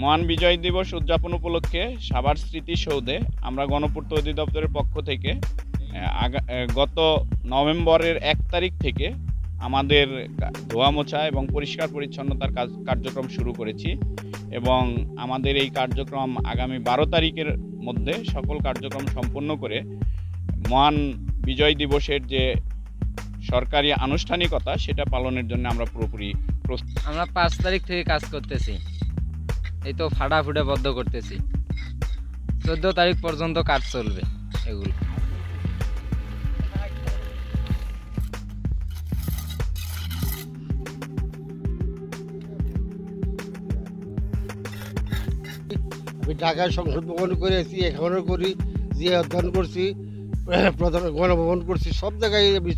মহান বিজয় দিবস উদযাপন উপলক্ষে সাভার স্মৃতিসৌধে আমরা গণপূর্ত অধিদপ্তরের পক্ষ থেকে গত নভেম্বরের ১ তারিখ থেকে আমাদের ধোয়া মোছা এবং পরিষ্কার পরিচ্ছন্নতার কার্যক্রম শুরু করেছি এবং আমাদের এই কার্যক্রম আগামী ১২ তারিখের মধ্যে সকল কার্যক্রম সম্পন্ন করে মহান বিজয় দিবসের যে সরকারি আনুষ্ঠানিকতা সেটা পালনের জন্য আমরা পুরোপুরি প্রস্তুত। আমরা ৫ তারিখ থেকে কাজ করতেছি, এই তো ফাটাফুটে বদ্ধ করতেছি, ১৪ তারিখ পর্যন্ত কাজ চলবে এগুলো। আমি ঢাকায় সংসদ ভবন করেছি, এখনও করি, যে অধ্যয়ন করছি, প্রধান গণভবন করছি, সব জায়গায় আমি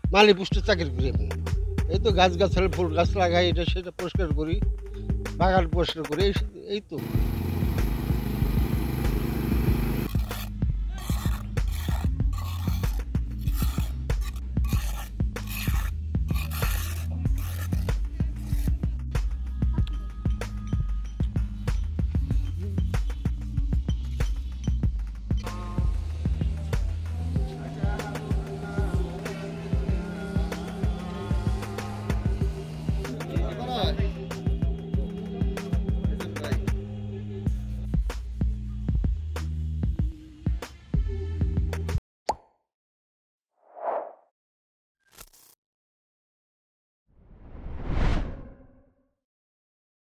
মালি পুষ্টি চাকরি করি। আমি এই তো গাছগাছালি ফুল গাছ লাগাই, এটা সেটা পরিষ্কার করি, বাগান পরিষ্কার করি, এই তো।